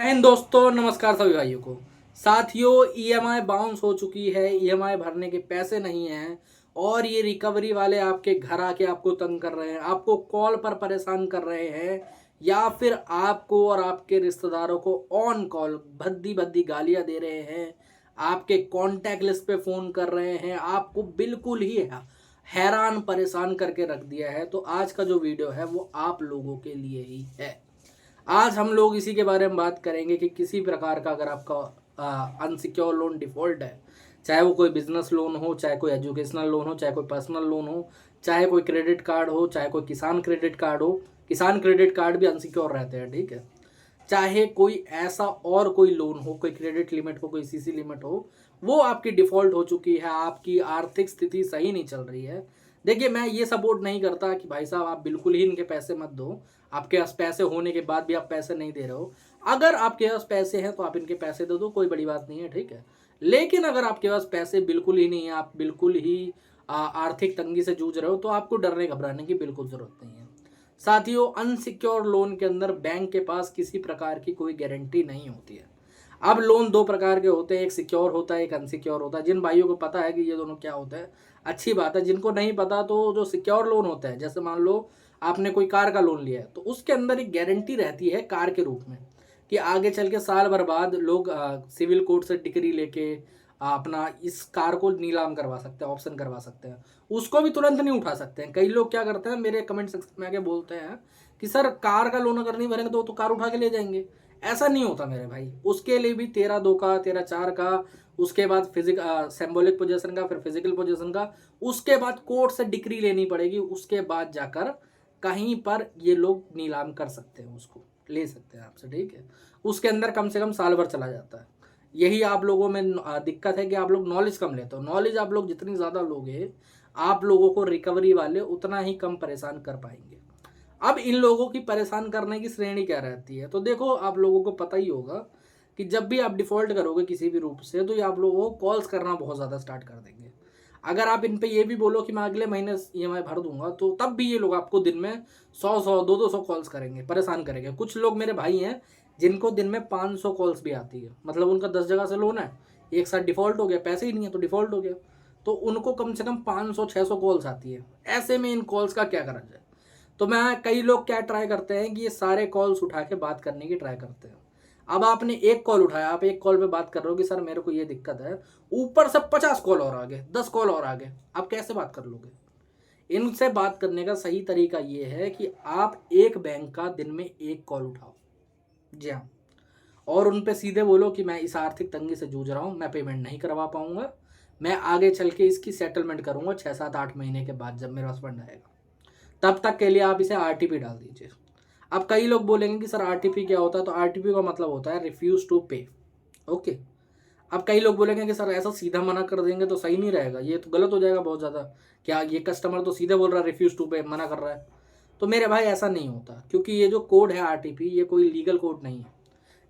जय हिंद दोस्तों, नमस्कार सभी भाइयों को। साथियों, ईएमआई बाउंस हो चुकी है, ईएमआई भरने के पैसे नहीं हैं और ये रिकवरी वाले आपके घर आके आपको तंग कर रहे हैं, आपको कॉल पर परेशान कर रहे हैं या फिर आपको और आपके रिश्तेदारों को ऑन कॉल भद्दी भद्दी गालियां दे रहे हैं, आपके कॉन्टैक्ट लिस्ट पे फ़ोन कर रहे हैं, आपको बिल्कुल ही हैरान परेशान करके रख दिया है। तो आज का जो वीडियो है वो आप लोगों के लिए ही है। आज हम लोग इसी के बारे में बात करेंगे कि किसी प्रकार का अगर आपका अनसिक्योर लोन डिफ़ॉल्ट है, चाहे वो कोई बिजनेस लोन हो, चाहे कोई एजुकेशनल लोन हो, चाहे कोई पर्सनल लोन हो, चाहे कोई क्रेडिट कार्ड हो, चाहे कोई किसान क्रेडिट कार्ड हो। किसान क्रेडिट कार्ड भी अनसिक्योर रहते हैं, ठीक है। चाहे कोई ऐसा और कोई लोन हो, कोई क्रेडिट लिमिट हो, कोई सीसी लिमिट हो, वो आपकी डिफ़ॉल्ट हो चुकी है, आपकी आर्थिक स्थिति सही नहीं चल रही है। देखिए, मैं ये सपोर्ट नहीं करता कि भाई साहब आप बिल्कुल ही इनके पैसे मत दो। आपके पास पैसे होने के बाद भी आप पैसे नहीं दे रहे हो। अगर आपके पास पैसे हैं तो आप इनके पैसे दे दो, कोई बड़ी बात नहीं है, ठीक है। लेकिन अगर आपके पास पैसे बिल्कुल ही नहीं है, आप बिल्कुल ही आर्थिक तंगी से जूझ रहे हो, तो आपको डरने घबराने की बिल्कुल ज़रूरत नहीं है। साथियों, अनसिक्योर लोन के अंदर बैंक के पास किसी प्रकार की कोई गारंटी नहीं होती है। अब लोन दो प्रकार के होते हैं, एक सिक्योर होता है, एक अनसिक्योर होता है। जिन भाइयों को पता है कि ये दोनों क्या होता है, अच्छी बात है। जिनको नहीं पता, तो जो सिक्योर लोन होता है, जैसे मान लो आपने कोई कार का लोन लिया है, तो उसके अंदर एक गारंटी रहती है कार के रूप में कि आगे चल के साल भर बाद लोग सिविल कोर्ट से डिक्री लेके अपना इस कार को नीलाम करवा सकते हैं, ऑप्शन करवा सकते हैं। उसको भी तुरंत नहीं उठा सकते हैं। कई लोग क्या करते हैं, मेरे कमेंट सेक्शन में आके बोलते हैं कि सर कार का लोन अगर नहीं भरेंगे तो कार उठा के ले जाएंगे। ऐसा नहीं होता मेरे भाई। उसके लिए भी 13(2) का, 13(4) का, उसके बाद सिंबॉलिक पोजीशन का, फिर फिजिकल पोजीशन का, उसके बाद कोर्ट से डिक्री लेनी पड़ेगी। उसके बाद जाकर कहीं पर ये लोग नीलाम कर सकते हैं, उसको ले सकते हैं आपसे, ठीक है। उसके अंदर कम से कम साल भर चला जाता है। यही आप लोगों में दिक्कत है कि आप लोग नॉलेज कम लेते हो। नॉलेज आप लोग जितनी ज़्यादा लोगे, आप लोगों को रिकवरी वाले उतना ही कम परेशान कर पाएंगे। अब इन लोगों की परेशान करने की श्रेणी क्या रहती है, तो देखो, आप लोगों को पता ही होगा कि जब भी आप डिफ़ॉल्ट करोगे किसी भी रूप से, तो ये आप लोगों को कॉल्स करना बहुत ज़्यादा स्टार्ट कर देंगे। अगर आप इन पे ये भी बोलो कि मैं अगले महीने ईएमआई भर दूंगा, तो तब भी ये लोग आपको दिन में 100-100, 200 कॉल्स करेंगे, परेशान करेंगे। कुछ लोग मेरे भाई हैं जिनको दिन में 500 कॉल्स भी आती है। मतलब उनका 10 जगह से लोन है, एक साथ डिफ़ॉल्ट हो गया, पैसे ही नहीं है तो डिफ़ॉल्ट हो गया, तो उनको कम से कम 500-600 कॉल्स आती है। ऐसे में इन कॉल्स का क्या करा जाए? तो मैं कई लोग क्या ट्राई करते हैं कि ये सारे कॉल्स उठा के बात करने की ट्राई करते हैं। अब आपने एक कॉल उठाया, आप एक कॉल पे बात कर रहे हो कि सर मेरे को ये दिक्कत है, ऊपर से 50 कॉल और आ गए, 10 कॉल और आ गए, आप कैसे बात कर लोगे? इनसे बात करने का सही तरीका ये है कि आप एक बैंक का दिन में एक कॉल उठाओ, जी हाँ, और उन पे सीधे बोलो कि मैं इस आर्थिक तंगी से जूझ रहा हूँ, मैं पेमेंट नहीं करवा पाऊंगा, मैं आगे चल के इसकी सेटलमेंट करूंगा 6-7-8 महीने के बाद जब मेरे पास फंड आएगा। तब तक के लिए आप इसे आरटीपी डाल दीजिए। अब कई लोग बोलेंगे कि सर आरटीपी क्या होता है, तो आरटीपी का मतलब होता है रिफ्यूज टू पे। ओके। अब कई लोग बोलेंगे कि सर ऐसा सीधा मना कर देंगे तो सही नहीं रहेगा, ये तो गलत हो जाएगा बहुत ज़्यादा। क्या ये कस्टमर तो सीधे बोल रहा है रिफ्यूज टू पे, मना कर रहा है। तो मेरे भाई ऐसा नहीं होता, क्योंकि ये जो कोड है आरटीपी, ये कोई लीगल कोड नहीं है।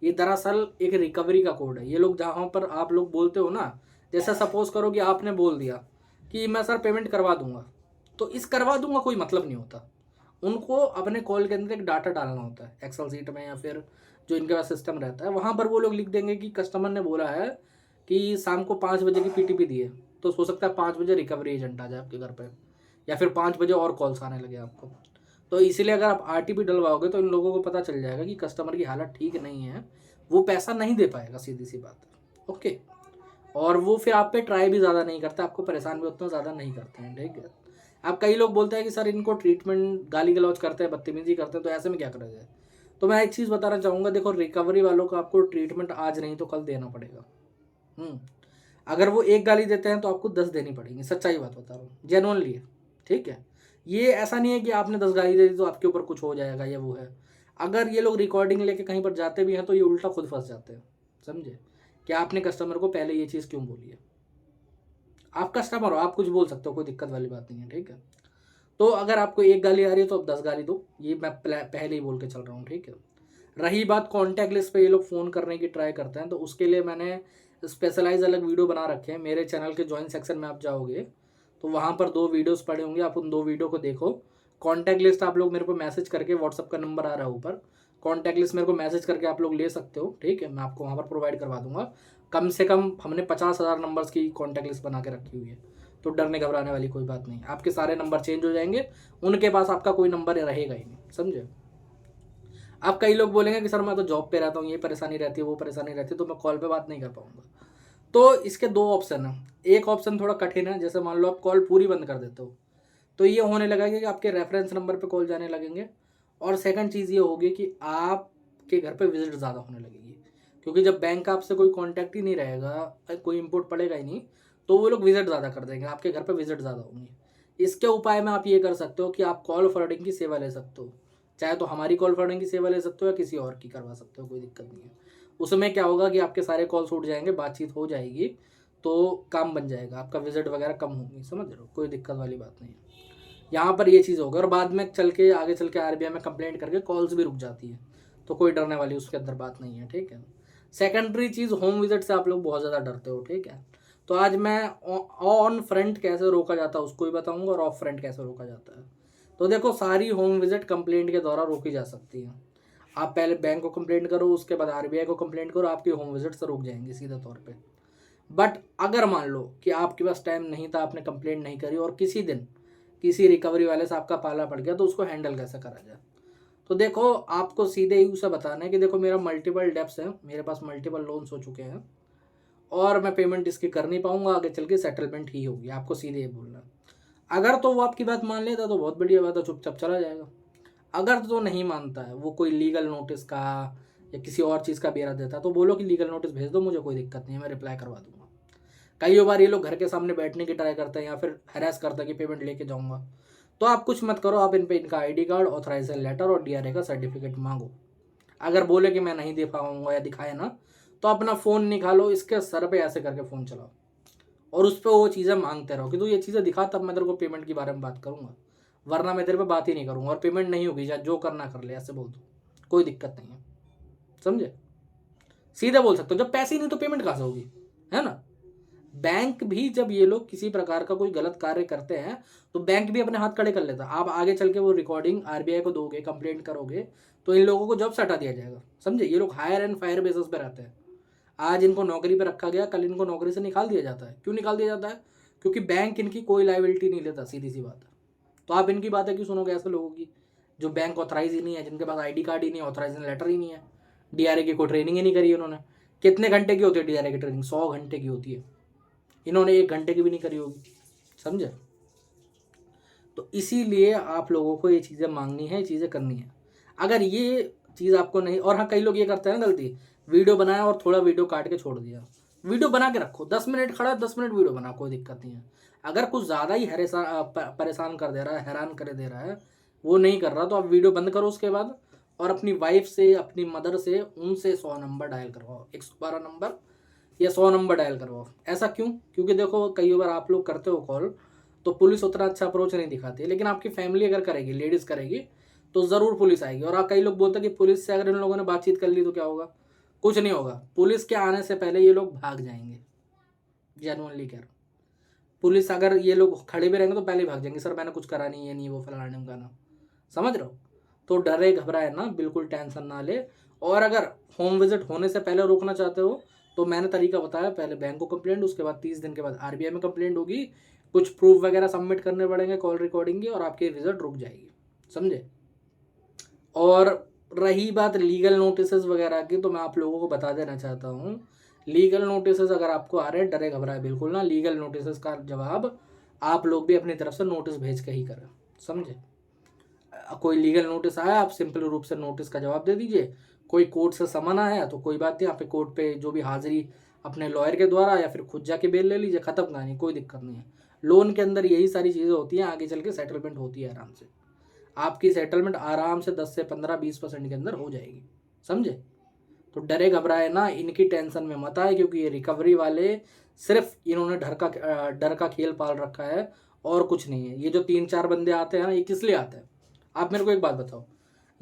ये दरअसल एक रिकवरी का कोड है। ये लोग जहाँ पर आप लोग बोलते हो ना, जैसे सपोज करो कि आपने बोल दिया कि मैं सर पेमेंट करवा दूंगा, तो इस करवा दूंगा कोई मतलब नहीं होता। उनको अपने कॉल के अंदर एक डाटा डालना होता है एक्सेल सीट में, या फिर जो इनके पास सिस्टम रहता है वहाँ पर वो लोग लिख देंगे कि कस्टमर ने बोला है कि शाम को 5 बजे की पीटीपी दी है, तो हो सकता है 5 बजे रिकवरी एजेंट आ जाए आपके घर पे, या फिर 5 बजे और कॉल्स आने लगे आपको। तो इसीलिए अगर आप आरटीपी डलवाओगे तो इन लोगों को पता चल जाएगा कि कस्टमर की हालत ठीक नहीं है, वो पैसा नहीं दे पाएगा, सीधी सी बात है, ओके। और वो फिर आप पे ट्राई भी ज़्यादा नहीं करते, आपको परेशान भी उतना ज़्यादा नहीं करते हैं, ठीक है। अब कई लोग बोलते हैं कि सर इनको ट्रीटमेंट गाली गलौज करते हैं, बदतमीजी करते हैं, तो ऐसे में क्या करा जाए? तो मैं एक चीज़ बताना चाहूँगा, देखो, रिकवरी वालों को आपको ट्रीटमेंट आज नहीं तो कल देना पड़ेगा। अगर वो एक गाली देते हैं तो आपको 10 देनी पड़ेगी, सच्चाई बात बता रहा हूँ, जेन्युइनली है, ठीक है। ये ऐसा नहीं है कि आपने 10 गाली दे दी तो आपके ऊपर कुछ हो जाएगा, या वो है। अगर ये लोग रिकॉर्डिंग लेके कहीं पर जाते भी हैं तो ये उल्टा खुद फंस जाते हैं, समझे? कि आपने कस्टमर को पहले ये चीज़ क्यों बोली है। आप कस्टमर हो, आप कुछ बोल सकते हो, कोई दिक्कत वाली बात नहीं है, ठीक है। तो अगर आपको एक गाली आ रही है तो आप 10 गाली दो, ये मैं पहले ही बोल के चल रहा हूँ, ठीक है। रही बात कॉन्टैक्ट लिस्ट पे ये लोग फ़ोन करने की ट्राई करते हैं, तो उसके लिए मैंने स्पेशलाइज अलग वीडियो बना रखे हैं। मेरे चैनल के ज्वाइन सेक्शन में आप जाओगे तो वहाँ पर 2 वीडियोस पड़े होंगे, आप उन 2 वीडियो को देखो। कॉन्टैक्ट लिस्ट आप लोग मेरे को मैसेज करके, व्हाट्सअप का नंबर आ रहा है ऊपर, कॉन्टैक्ट लिस्ट मेरे को मैसेज करके आप लोग ले सकते हो, ठीक है, मैं आपको वहाँ पर प्रोवाइड करवा दूंगा। कम से कम हमने 50,000 नंबर्स की कॉन्टैक्ट लिस्ट बना के रखी हुई है, तो डरने घबराने वाली कोई बात नहीं। आपके सारे नंबर चेंज हो जाएंगे, उनके पास आपका कोई नंबर रहेगा ही नहीं, समझे। अब कई लोग बोलेंगे कि सर मैं तो जॉब पे रहता हूँ, ये परेशानी रहती है, वो परेशानी रहती है, तो मैं कॉल पे बात नहीं कर पाऊंगा। तो इसके दो ऑप्शन है। एक ऑप्शन थोड़ा कठिन है, जैसे मान लो आप कॉल पूरी बंद कर देते हो, तो ये होने लगेगा कि आपके रेफरेंस नंबर पे कॉल जाने लगेंगे। और सेकंड चीज़ ये होगी कि आपके घर पे विजिट ज़्यादा होने लगेगी, क्योंकि जब बैंक का आपसे कोई कांटेक्ट ही नहीं रहेगा, कोई इनपुट पड़ेगा ही नहीं, तो वो लोग विजिट ज़्यादा कर देंगे, आपके घर पे विजिट ज़्यादा होंगे। इसके उपाय में आप ये कर सकते हो कि आप कॉल फॉरवर्डिंग की सेवा ले सकते हो, चाहे तो हमारी कॉल फॉरवर्डिंग की सेवा ले सकते हो या किसी और की करवा सकते हो, कोई दिक्कत नहीं है। उसमें क्या होगा कि आपके सारे कॉल्स उठ जाएंगे, बातचीत हो जाएगी, तो काम बन जाएगा, आपका विजिट वगैरह कम होगी, समझ रहे हो, कोई दिक्कत वाली बात नहीं है। यहाँ पर ये चीज़ होगा, और बाद में चल के आगे चल के आरबीआई में कंप्लेंट करके कॉल्स भी रुक जाती है, तो कोई डरने वाली उसके अंदर बात नहीं है, ठीक है। सेकेंडरी चीज़, होम विजिट से आप लोग बहुत ज़्यादा डरते हो, ठीक है। तो आज मैं ऑन फ्रंट कैसे रोका जाता है उसको ही बताऊंगा, और ऑफ फ्रंट कैसे रोका जाता है। तो देखो, सारी होम विजिट कंप्लेंट के द्वारा रोकी जा सकती है। आप पहले बैंक को कंप्लेंट करो, उसके बाद आरबीआई को कंप्लेंट करो, आपकी होम विजिट से रुक जाएंगे सीधे तौर पे। बट अगर मान लो कि आपके पास टाइम नहीं था, आपने कंप्लेंट नहीं करी, और किसी दिन किसी रिकवरी वाले से आपका पाला पड़ गया, तो उसको हैंडल कैसे करा जाए। तो देखो, आपको सीधे ही उसे बताना है कि देखो मेरा मल्टीपल डेब्ट्स है, मेरे पास मल्टीपल लोन्स हो चुके हैं, और मैं पेमेंट इसकी कर नहीं पाऊंगा, आगे चल के सेटलमेंट ही होगी, आपको सीधे ये बोलना है। अगर तो वो आपकी बात मान लेता तो बहुत बढ़िया बात है, चुपचाप चला जाएगा। अगर तो नहीं मानता है, वो कोई लीगल नोटिस का या किसी और चीज़ का बेरा देता, तो बोलो कि लीगल नोटिस भेज दो, मुझे कोई दिक्कत नहीं है, मैं रिप्लाई करवा दूंगा। कई बार ये लोग घर के सामने बैठने की ट्राई करते हैं या फिर हैरेस करते हैं कि पेमेंट लेके जाऊंगा, तो आप कुछ मत करो, आप इन पे इनका आईडी कार्ड, ऑथराइजेशन लेटर और डीआरए का सर्टिफिकेट मांगो। अगर बोले कि मैं नहीं दे पाऊंगा या दिखाए ना, तो अपना फ़ोन निकालो, इसके सर पे ऐसे करके फ़ोन चलाओ, और उस पर वो चीज़ें मांगते रहो कि तू ये चीज़ें दिखा, तब मैं तेरे को पेमेंट के बारे में बात करूंगा, वरना मैं तेरे पे बात ही नहीं करूंगा, और पेमेंट नहीं होगी, या जो करना कर ले, ऐसे बोल दो, कोई दिक्कत नहीं है, समझे। सीधे बोल सकते हो, जब पैसे ही नहीं तो पेमेंट कहाँ से होगी, है ना। बैंक भी जब ये लोग किसी प्रकार का कोई गलत कार्य करते हैं, तो बैंक भी अपने हाथ खड़े कर लेता है। आप आगे चल के वो रिकॉर्डिंग आरबीआई को दोगे, कंप्लेंट करोगे, तो इन लोगों को जॉब से हटा दिया जाएगा, समझे। ये लोग हायर एंड फायर बेसिस पे रहते हैं। आज इनको नौकरी पे रखा गया, कल इनको नौकरी से निकाल दिया जाता है। क्यों निकाल दिया जाता है? क्योंकि बैंक इनकी कोई लाइबिलिटी नहीं लेता, सीधी सी बात है। तो आप इनकी बातें क्यों सुनोगे ऐसे लोगों की, जो बैंक ऑथराइज ही नहीं है, जिनके पास आईडी कार्ड ही नहीं है, ऑथराइजेशन लेटर ही नहीं है, डीआरए की कोई ट्रेनिंग ही नहीं करी है उन्होंने। कितने घंटे की होती है डीआरए की ट्रेनिंग? 100 घंटे की होती है, इन्होंने 1 घंटे की भी नहीं करी होगी, समझे। तो इसीलिए आप लोगों को ये चीज़ें मांगनी है, ये चीज़ें करनी है। अगर ये चीज़ आपको नहीं, और हाँ, कई लोग ये करते हैं ना गलती, वीडियो बनाया और थोड़ा वीडियो काट के छोड़ दिया। वीडियो बना के रखो, 10 मिनट खड़ा, 10 मिनट वीडियो बना, कोई दिक्कत नहीं है। अगर कुछ ज़्यादा ही परेशान कर दे रहा है, हैरान कर दे रहा है, वो नहीं कर रहा, तो आप वीडियो बंद करो उसके बाद, और अपनी वाइफ से, अपनी मदर से, उनसे 100 नंबर डायल करवाओ, 112 नंबर या 100 नंबर डायल करवाओ। ऐसा क्यों? क्योंकि देखो, कई बार आप लोग करते हो कॉल, तो पुलिस उतना अच्छा अप्रोच नहीं दिखाती है, लेकिन आपकी फैमिली अगर करेगी, लेडीज़ करेगी, तो ज़रूर पुलिस आएगी। और कई लोग बोलते हैं कि पुलिस से अगर इन लोगों ने बातचीत कर ली तो क्या होगा? कुछ नहीं होगा, पुलिस के आने से पहले ये लोग भाग जाएंगे, जेनुअनली कह रहा हूँ। पुलिस, अगर ये लोग खड़े भी रहेंगे तो पहले ही भाग जाएंगे, सर मैंने कुछ करा नहीं, ये नहीं, वो फलाना ढिमकाना, समझ रहे हो। तो डरे घबराए ना, बिल्कुल टेंशन ना ले। और अगर होम विजिट होने से पहले रोकना चाहते हो, तो मैंने तरीका बताया, पहले बैंक को कंप्लेंट, उसके बाद 30 दिन के बाद आरबीआई में कंप्लेंट होगी, कुछ प्रूफ वगैरह सबमिट करने पड़ेंगे, कॉल रिकॉर्डिंग की, और आपकी विजिट रुक जाएगी, समझे। और रही बात लीगल नोटिसेस वगैरह की, तो मैं आप लोगों को बता देना चाहता हूँ, लीगल नोटिसेस अगर आपको आ रहे हैं, डरे घबराए बिल्कुल ना। लीगल नोटिसेस का जवाब आप लोग भी अपनी तरफ से नोटिस भेज के ही करें, समझे। कोई लीगल नोटिस आया, आप सिंपल रूप से नोटिस का जवाब दे दीजिए। कोई कोर्ट से समन आया तो कोई बात नहीं, आप कोर्ट पे जो भी हाजिरी अपने लॉयर के द्वारा या फिर खुद जाके बेल ले लीजिए, खत्म कहानी, कोई दिक्कत नहीं है। लोन के अंदर यही सारी चीज़ें होती हैं, आगे चल के सेटलमेंट होती है आराम से। आपकी सेटलमेंट आराम से 10 से 15-20% के अंदर हो जाएगी, समझे। तो डरे घबराए ना, इनकी टेंशन में मत आए, क्योंकि ये रिकवरी वाले सिर्फ इन्होंने डर का खेल पाल रखा है, और कुछ नहीं है। ये जो 3-4 बंदे आते हैं ना, ये किस लिए आते हैं? आप मेरे को एक बात बताओ,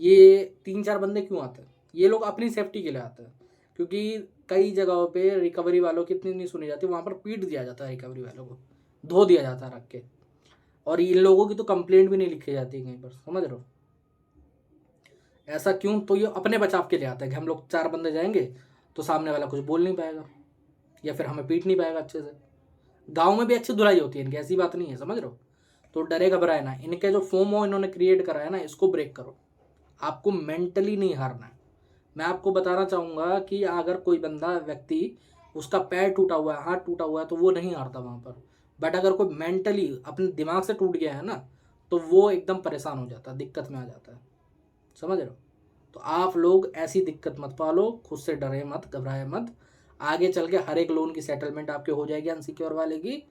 ये 3-4 बंदे क्यों आते हैं? ये लोग अपनी सेफ्टी के लिए आते हैं, क्योंकि कई जगहों पे रिकवरी वालों की इतनी नहीं सुनी जाती, वहाँ पर पीट दिया जाता है रिकवरी वालों को, धो दिया जाता है रख के, और इन लोगों की तो कंप्लेंट भी नहीं लिखी जाती कहीं पर, समझ रहे हो। ऐसा क्यों? तो ये अपने बचाव के लिए आता है कि हम लोग 4 बंदे जाएंगे तो सामने वाला कुछ बोल नहीं पाएगा या फिर हमें पीट नहीं पाएगा अच्छे से। गाँव में भी अच्छी धुलाई होती है इनकी, ऐसी बात नहीं है, समझ रहे हो? तो डरे घबराए ना, इनके जो फोमो इन्होंने क्रिएट करा है ना, इसको ब्रेक करो। आपको मेंटली नहीं हारना है। मैं आपको बताना चाहूँगा कि अगर कोई बंदा व्यक्ति उसका पैर टूटा हुआ है, हाथ टूटा हुआ है, तो वो नहीं हारता वहाँ पर। बट अगर कोई मेंटली अपने दिमाग से टूट गया है ना, तो वो एकदम परेशान हो जाता है, दिक्कत में आ जाता है, समझ रहे हो? तो आप लोग ऐसी दिक्कत मत पालो, खुद से डरे मत, घबराए मत। आगे चल के हर एक लोन की सेटलमेंट आपके हो जाएगी अनसिक्योर वाले की।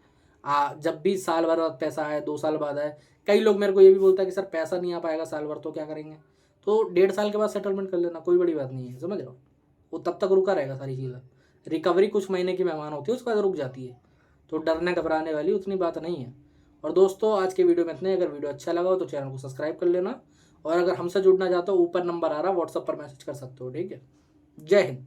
जब भी साल भर बाद पैसा आए, 2 साल बाद आए। कई लोग मेरे को ये भी बोलता है कि सर पैसा नहीं आ पाएगा साल भर, तो क्या करेंगे? तो 1.5 साल के बाद सेटलमेंट कर लेना, कोई बड़ी बात नहीं है, समझ रहे हो? वो तब तक रुका रहेगा सारी चीज़ें। रिकवरी कुछ महीने की मेहमान होती है, उसके बाद रुक जाती है। तो डरने घबराने वाली उतनी बात नहीं है। और दोस्तों, आज के वीडियो में इतने। अगर वीडियो अच्छा लगा हो तो चैनल को सब्सक्राइब कर लेना, और अगर हमसे जुड़ना चाहते हो ऊपर नंबर आ रहा है, व्हाट्सएप पर मैसेज कर सकते हो, ठीक है? जय हिंद।